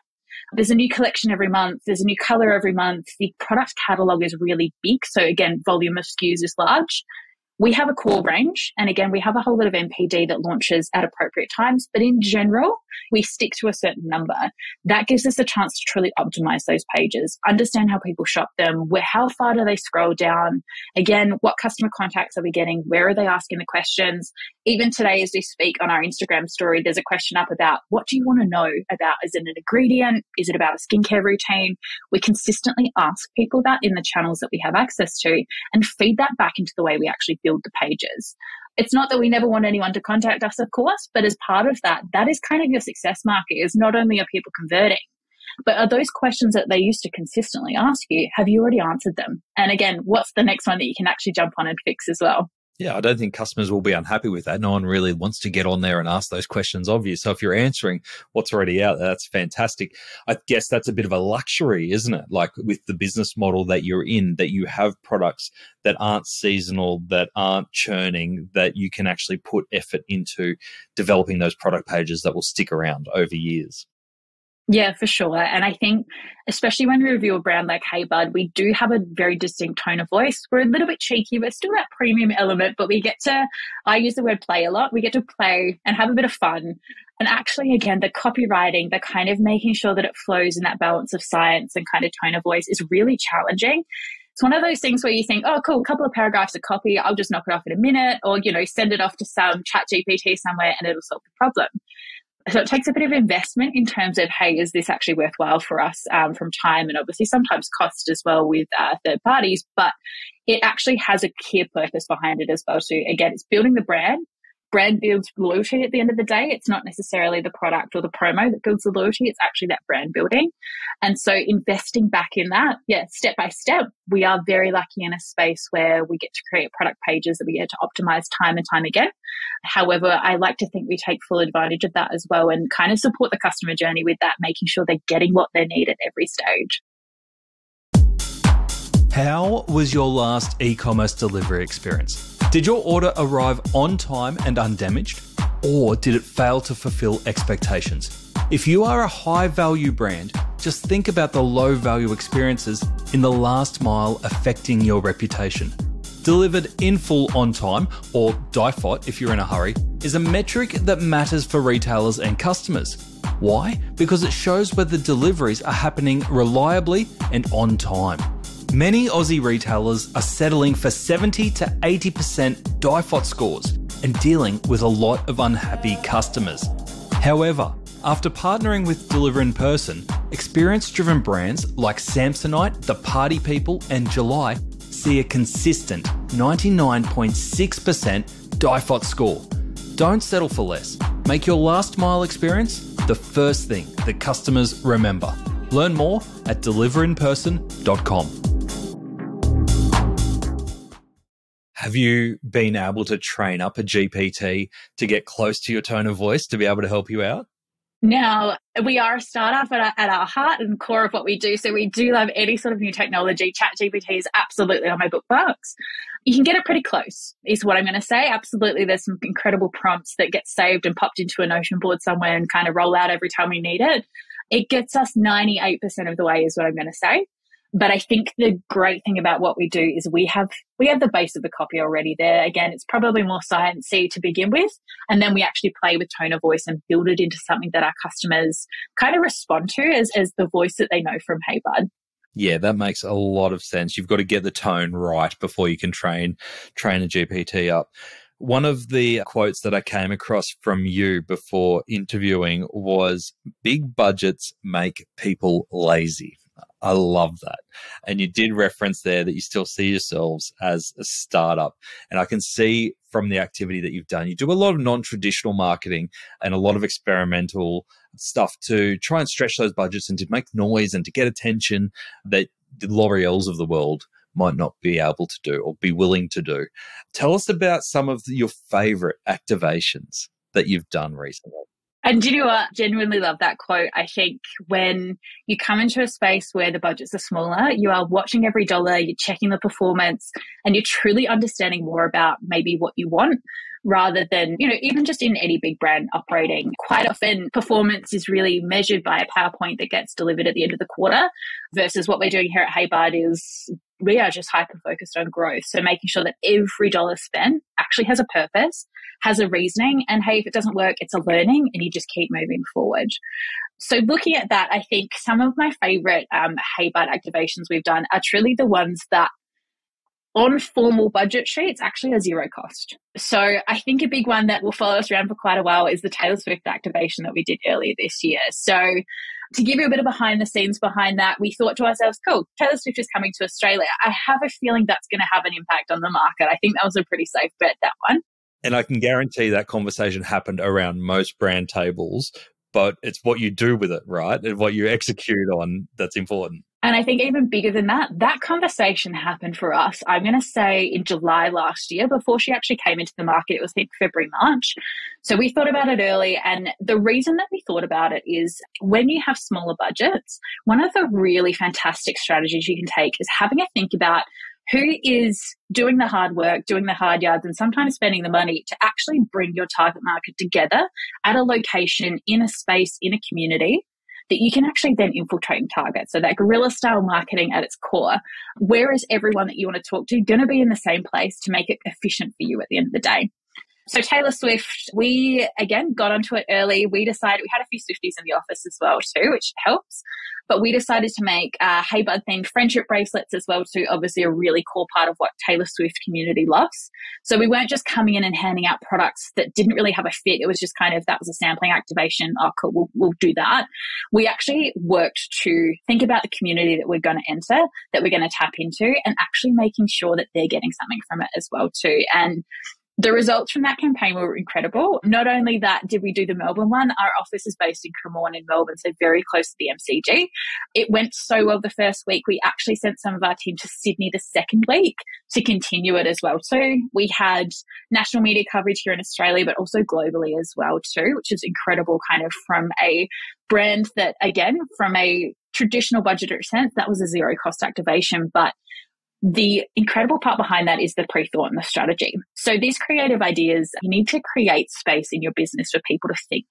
there's a new collection every month. There's a new color every month. The product catalog is really big. So again, volume of SKUs is large. We have a core range. And again, we have a whole lot of NPD that launches at appropriate times. But in general, we stick to a certain number. That gives us a chance to truly optimize those pages, understand how people shop them, how far do they scroll down? Again, what customer contacts are we getting? Where are they asking the questions? Even today, as we speak on our Instagram story, there's a question up about what do you want to know about? Is it an ingredient? Is it about a skincare routine? We consistently ask people that in the channels that we have access to and feed that back into the way we actually build the pages. It's not that we never want anyone to contact us, of course, but as part of that, that is kind of your success marker, is not only are people converting, but are those questions that they used to consistently ask you, have you already answered them? And again, what's the next one that you can actually jump on and fix as well? Yeah, I don't think customers will be unhappy with that. No one really wants to get on there and ask those questions of you. So if you're answering what's already out there, that's fantastic. I guess that's a bit of a luxury, isn't it? Like with the business model that you're in, that you have products that aren't seasonal, that aren't churning, that you can actually put effort into developing those product pages that will stick around over years. Yeah, for sure. And I think, especially when we review a brand like Hey Bud, we do have a very distinct tone of voice. We're a little bit cheeky. We're still that premium element, but we get to, I use the word play a lot. We get to play and have a bit of fun. And actually, again, the copywriting, the kind of making sure that it flows in that balance of science and kind of tone of voice is really challenging. It's one of those things where you think, oh, cool, a couple of paragraphs of copy, I'll just knock it off in a minute, or, send it off to some chat GPT somewhere and it'll solve the problem. So it takes a bit of investment in terms of, hey, is this actually worthwhile for us from time and obviously sometimes cost as well with third parties, but it actually has a clear purpose behind it as well. So again, it's building the brand. Brand builds loyalty at the end of the day. It's not necessarily the product or the promo that builds the loyalty. It's actually that brand building. And so investing back in that, step by step, we are very lucky in a space where we get to create product pages that we get to optimize time and time again. However, I like to think we take full advantage of that as well and kind of support the customer journey with that, making sure they're getting what they need at every stage. How was your last e-commerce delivery experience? Did your order arrive on time and undamaged? Or did it fail to fulfill expectations? If you are a high-value brand, just think about the low-value experiences in the last mile affecting your reputation. Delivered in full on time, or DIFOT if you're in a hurry, is a metric that matters for retailers and customers. Why? Because it shows whether deliveries are happening reliably and on time. Many Aussie retailers are settling for 70 to 80% DIFOT scores and dealing with a lot of unhappy customers. However, after partnering with Deliver in Person, experience-driven brands like Samsonite, The Party People and July see a consistent 99.6% DIFOT score. Don't settle for less. Make your last mile experience the first thing that customers remember. Learn more at deliverinperson.com. Have you been able to train up a GPT to get close to your tone of voice to be able to help you out? Now, we are a startup at our heart and core of what we do. So we do love any sort of new technology. ChatGPT is absolutely on my bookmarks. You can get it pretty close, is what I'm going to say. Absolutely, there's some incredible prompts that get saved and popped into a Notion board somewhere and kind of roll out every time we need it. It gets us 98% of the way, is what I'm going to say. But I think the great thing about what we do is we have the base of the copy already there. Again, it's probably more science-y to begin with. And then we actually play with tone of voice and build it into something that our customers kind of respond to as the voice that they know from Hey Bud. Yeah, that makes a lot of sense. You've got to get the tone right before you can train a GPT up. One of the quotes that I came across from you before interviewing was, big budgets make people lazy. I love that. And you did reference there that you still see yourselves as a startup. And I can see from the activity that you've done, you do a lot of non-traditional marketing and a lot of experimental stuff to try and stretch those budgets and to make noise and to get attention that the L'Oreals of the world might not be able to do or be willing to do. Tell us about some of your favorite activations that you've done recently. And do you know what? Genuinely love that quote. I think when you come into a space where the budgets are smaller, you are watching every dollar, you're checking the performance, and you're truly understanding more about maybe what you want rather than, even just in any big brand operating. Quite often, performance is really measured by a PowerPoint that gets delivered at the end of the quarter versus what we're doing here at HeyBud is we are just hyper-focused on growth. So making sure that every dollar spent actually has a purpose, has a reasoning, and hey, if it doesn't work, it's a learning and you just keep moving forward. So looking at that, I think some of my favorite HeyBud activations we've done are truly the ones that on formal budget sheets actually are zero cost. So I think a big one that will follow us around for quite a while is the Taylor Swift activation that we did earlier this year. So to give you a bit of behind the scenes behind that, we thought to ourselves, cool, Taylor Swift is coming to Australia. I have a feeling that's going to have an impact on the market. I think that was a pretty safe bet, that one. And I can guarantee that conversation happened around most brand tables, but it's what you do with it, right? And what you execute on that's important. And I think even bigger than that, that conversation happened for us, I'm going to say in July last year, before she actually came into the market. It was, I think, February, March. So we thought about it early. And the reason that we thought about it is when you have smaller budgets, one of the really fantastic strategies you can take is having a think about who is doing the hard work, doing the hard yards, and sometimes spending the money to actually bring your target market together at a location, in a space, in a community that you can actually then infiltrate and target. So that guerrilla style marketing at its core, where is everyone that you want to talk to going to be in the same place to make it efficient for you at the end of the day? So Taylor Swift, we, again, got onto it early. We decided, we had a few Swifties in the office as well too, which helps. But we decided to make HeyBud themed friendship bracelets as well too, obviously a really core part of what Taylor Swift community loves. So we weren't just coming in and handing out products that didn't really have a fit. It was just kind of, that was a sampling activation. Oh, cool, we'll do that. We actually worked to think about the community that we're going to enter, that we're going to tap into, and actually making sure that they're getting something from it as well too. And the results from that campaign were incredible. Not only that, did we do the Melbourne one? Our office is based in Cremorne in Melbourne, so very close to the MCG. It went so well the first week. We actually sent some of our team to Sydney the second week to continue it as well too. We had national media coverage here in Australia, but also globally as well too, which is incredible, kind of from a brand that, again, from a traditional budgetary sense, that was a zero cost activation. But the incredible part behind that is the pre-thought and the strategy. So these creative ideas, you need to create space in your business for people to think.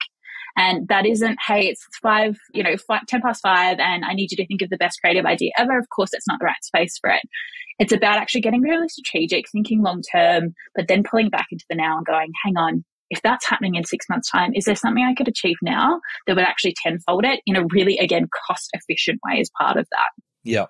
And that isn't, hey, it's 10 past 5 and I need you to think of the best creative idea ever. Of course, that's not the right space for it. It's about actually getting really strategic, thinking long term, but then pulling back into the now and going, hang on, if that's happening in 6 months' time, is there something I could achieve now that would actually tenfold it in a really, again, cost-efficient way as part of that? Yeah.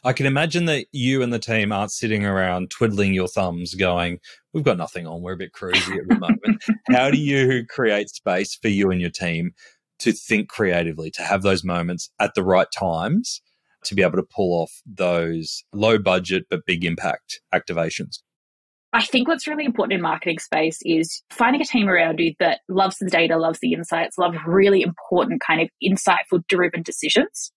I can imagine that you and the team aren't sitting around twiddling your thumbs going, we've got nothing on, we're a bit crazy at the moment. How do you create space for you and your team to think creatively, to have those moments at the right times, to be able to pull off those low budget but big impact activations? I think what's really important in marketing space is finding a team around you that loves the data, loves the insights, loves really important kind of insightful driven decisions.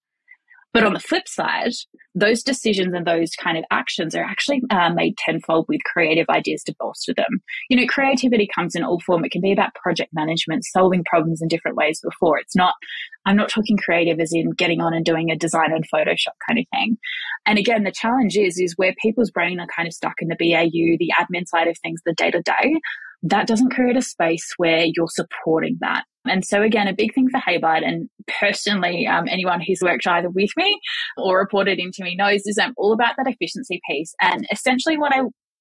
But on the flip side, those decisions and those kind of actions are actually made tenfold with creative ideas to bolster them. You know, creativity comes in all form. It can be about project management, solving problems in different ways before. It's not, I'm not talking creative as in getting on and doing a design on Photoshop kind of thing. And again, the challenge is where people's brain are kind of stuck in the BAU, the admin side of things, the day-to-day, that doesn't create a space where you're supporting that. And so again, a big thing for HeyBud, and personally, anyone who's worked either with me or reported into me knows, is I'm all about that efficiency piece. And essentially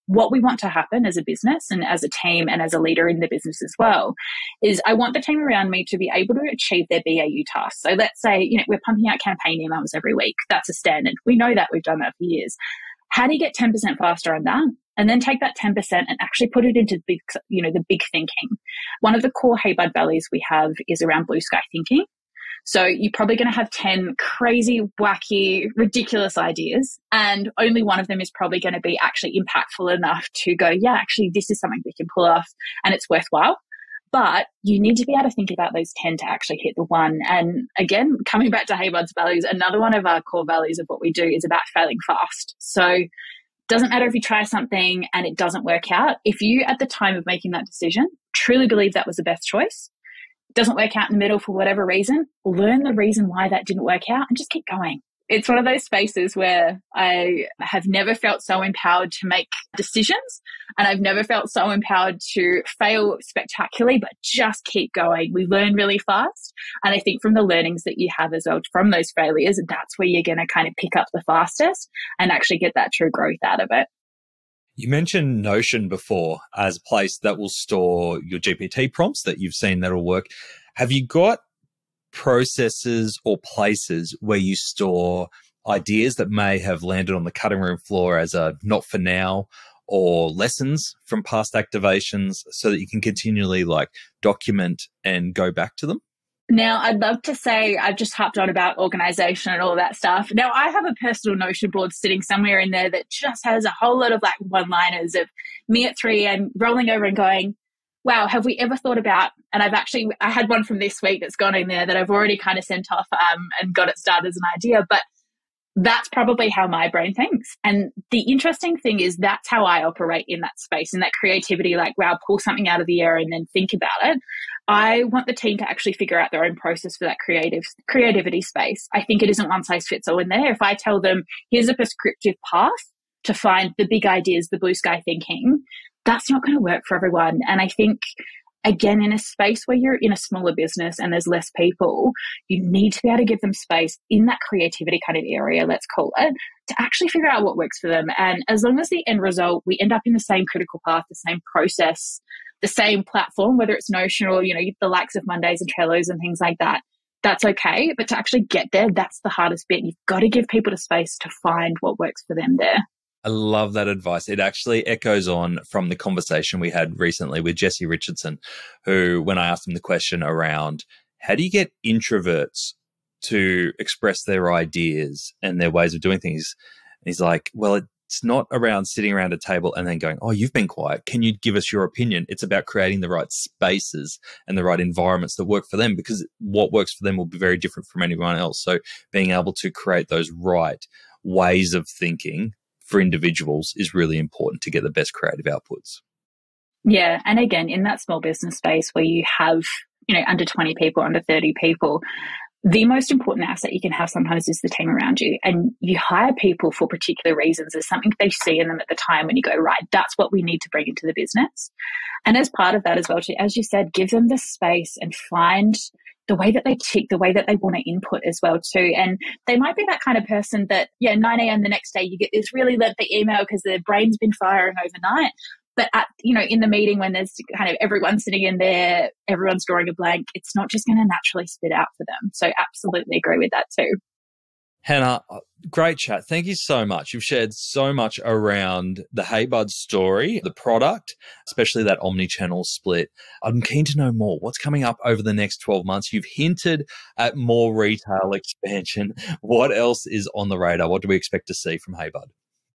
what we want to happen as a business and as a team and as a leader in the business as well, is I want the team around me to be able to achieve their BAU tasks. So let's say, we're pumping out campaign emails every week. That's a standard. We know that, we've done that for years. How do you get 10% faster on that? And then take that 10% and actually put it into the big thinking. One of the core HeyBud values we have is around blue sky thinking. So you're probably going to have 10 crazy, wacky, ridiculous ideas, and only one of them is probably going to be actually impactful enough to go, yeah, actually, this is something we can pull off and it's worthwhile. But you need to be able to think about those 10 to actually hit the one. And again, coming back to HeyBud's values, another one of our core values of what we do is about failing fast. So doesn't matter if you try something and it doesn't work out. If you, at the time of making that decision, truly believe that was the best choice, doesn't work out in the middle for whatever reason, learn the reason why that didn't work out and just keep going. It's one of those spaces where I have never felt so empowered to make decisions, and I've never felt so empowered to fail spectacularly, but just keep going. We learn really fast. And I think from the learnings that you have as well from those failures, that's where you're going to kind of pick up the fastest and actually get that true growth out of it. You mentioned Notion before as a place that will store your GPT prompts that you've seen that'll work. Have you got processes or places where you store ideas that may have landed on the cutting room floor as a not for now, or lessons from past activations, so that you can continually document and go back to them? Now, I'd love to say I've just harped on about organization and all that stuff. Now, I have a personal Notion board sitting somewhere in there that just has a whole lot of one-liners of me at 3 and rolling over and going, wow, have we ever thought about, and I had one from this week that's gone in there that I've already kind of sent off and got it started as an idea, but that's probably how my brain thinks. And the interesting thing is that's how I operate in that space, in that creativity, wow, pull something out of the air and then think about it. I want the team to actually figure out their own process for that creativity space. I think it isn't one size fits all in there. If I tell them, here's a prescriptive path to find the big ideas, the blue sky thinking, that's not going to work for everyone. And I think, again, in a space where you're in a smaller business and there's less people, you need to be able to give them space in that creativity kind of area, let's call it, to actually figure out what works for them. And as long as the end result, we end up in the same critical path, the same process, the same platform, whether it's Notion or, the likes of Mondays and Trellos and things like that, that's okay. But to actually get there, that's the hardest bit. You've got to give people the space to find what works for them there. I love that advice. It actually echoes on from the conversation we had recently with Jesse Richardson, who, when I asked him the question around how do you get introverts to express their ideas and their ways of doing things, and he's like, well, it's not around sitting around a table and then going, oh, you've been quiet. Can you give us your opinion? It's about creating the right spaces and the right environments that work for them, because what works for them will be very different from anyone else. So being able to create those right ways of thinking for individuals is really important to get the best creative outputs. Yeah. And again, in that small business space where you have, under 20 people, under 30 people, the most important asset you can have sometimes is the team around you. And you hire people for particular reasons. There's something they see in them at the time when you go, right, that's what we need to bring into the business. And as part of that as well, as you said, give them the space and find the way that they tick, the way that they want to input as well too. And they might be that kind of person that, 9 a.m. the next day, you get this really lengthy email because their brain's been firing overnight. But in the meeting when there's kind of everyone sitting in there, everyone's drawing a blank, it's not just going to naturally spit out for them. So absolutely agree with that too. Hannah, great chat. Thank you so much. You've shared so much around the HeyBud story, the product, especially that omni-channel split. I'm keen to know more. What's coming up over the next 12 months? You've hinted at more retail expansion. What else is on the radar? What do we expect to see from HeyBud?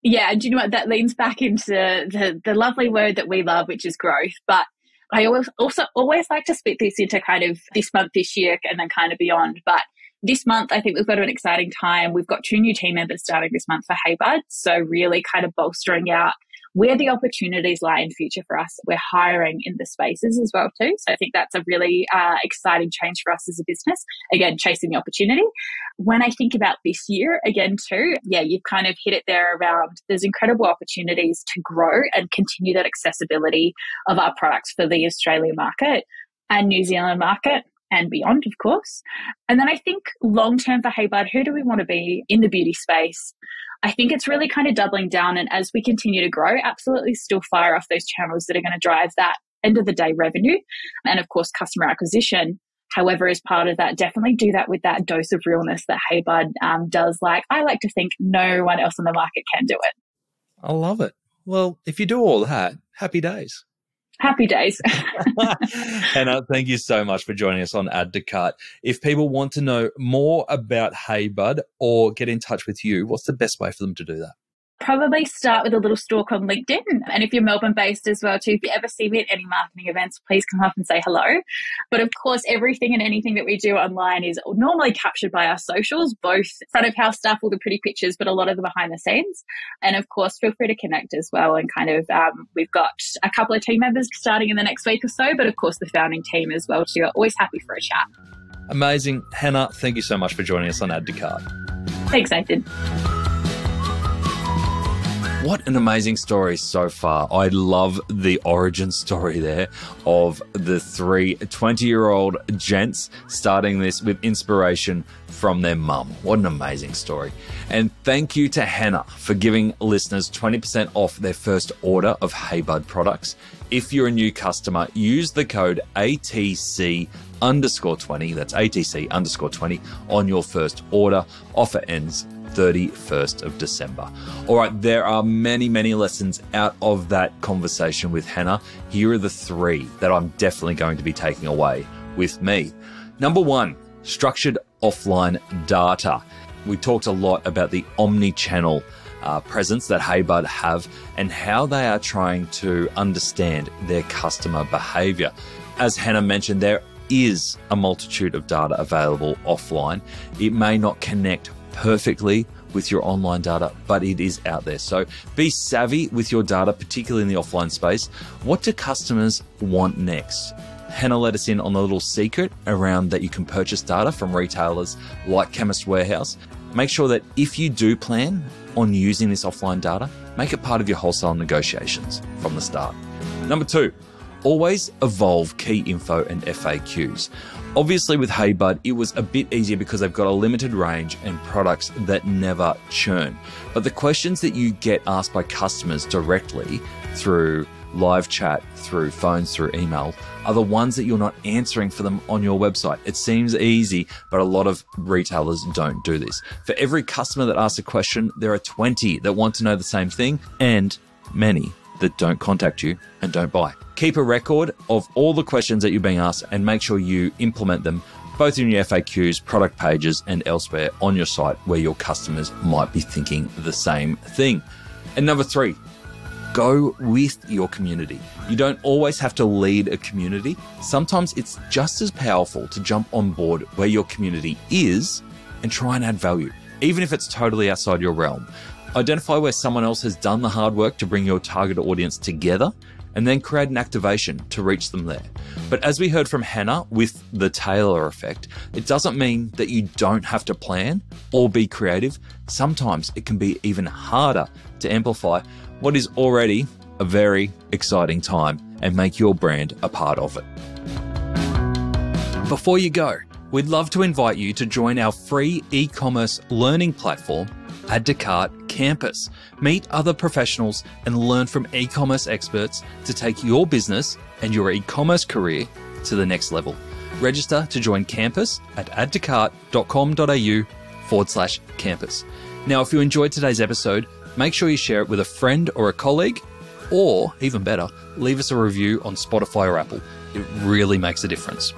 Yeah, do you know what? That leans back into the lovely word that we love, which is growth. But I always like to split this into kind of this month, this year, and then kind of beyond. But this month, I think we've got an exciting time. We've got 2 new team members starting this month for HeyBud. So really kind of bolstering out where the opportunities lie in future for us. We're hiring in the spaces as well too. So I think that's a really exciting change for us as a business. Again, chasing the opportunity. When I think about this year again too, you've kind of hit it there around there's incredible opportunities to grow and continue that accessibility of our products for the Australian market and New Zealand market and beyond, of course. And then I think long-term for HeyBud, who do we want to be in the beauty space? I think it's really kind of doubling down, and as we continue to grow, absolutely still fire off those channels that are going to drive that end of the day revenue and, of course, customer acquisition. However, as part of that, definitely do that with that dose of realness that HeyBud does. I like to think no one else on the market can do it. I love it. Well, if you do all that, happy days. Happy days. Hannah, thank you so much for joining us on Add to Cart. If people want to know more about HeyBud or get in touch with you, what's the best way for them to do that? probably start with a little stalk on LinkedIn. And if you're Melbourne based as well too, if you ever see me at any marketing events, please come up and say hello. But of course, everything and anything that we do online is normally captured by our socials, both front of house stuff, all the pretty pictures, but a lot of the behind the scenes. And of course, feel free to connect as well. And kind of, we've got a couple of team members starting in the next week or so, but of course the founding team as well too. Always happy for a chat. Amazing. Hannah, thank you so much for joining us on Add to Cart. Thanks, Nathan. What an amazing story so far. I love the origin story there of the three 20-year-old gents starting this with inspiration from their mum. What an amazing story. And thank you to Hannah for giving listeners 20% off their first order of HeyBud products. If you're a new customer, use the code ATC_20, that's ATC_20 on your first order. Offer ends 31st of December. All right, there are many, many lessons out of that conversation with Hannah. Here are the three that I'm definitely going to be taking away with me. Number one, structured offline data. We talked a lot about the omni-channel presence that HeyBud have and how they are trying to understand their customer behavior. As Hannah mentioned, there is a multitude of data available offline. It may not connect perfectly with your online data, but it is out there. So be savvy with your data, particularly in the offline space. What do customers want next? Hannah let us in on a little secret around that you can purchase data from retailers like Chemist Warehouse. Make sure that if you do plan on using this offline data, make it part of your wholesale negotiations from the start. Number two, always evolve key info and FAQs. Obviously with HeyBud, it was a bit easier because they've got a limited range and products that never churn. But the questions that you get asked by customers directly through live chat, through phones, through email, are the ones that you're not answering for them on your website. It seems easy, but a lot of retailers don't do this. For every customer that asks a question, there are 20 that want to know the same thing and many that don't contact you and don't buy. Keep a record of all the questions that you're being asked and make sure you implement them both in your FAQs, product pages, and elsewhere on your site where your customers might be thinking the same thing. And number three, go with your community. You don't always have to lead a community. Sometimes it's just as powerful to jump on board where your community is and try and add value, even if it's totally outside your realm. Identify where someone else has done the hard work to bring your target audience together and then create an activation to reach them there. But as we heard from Hannah with the Taylor effect, it doesn't mean that you don't have to plan or be creative. Sometimes it can be even harder to amplify what is already a very exciting time and make your brand a part of it. Before you go, we'd love to invite you to join our free e-commerce learning platform, Add to Cart Campus. Meet other professionals and learn from e-commerce experts to take your business and your e-commerce career to the next level. Register to join Campus at addtocart.com.au/campus. Now, if you enjoyed today's episode, make sure you share it with a friend or a colleague, or even better, leave us a review on Spotify or Apple. It really makes a difference.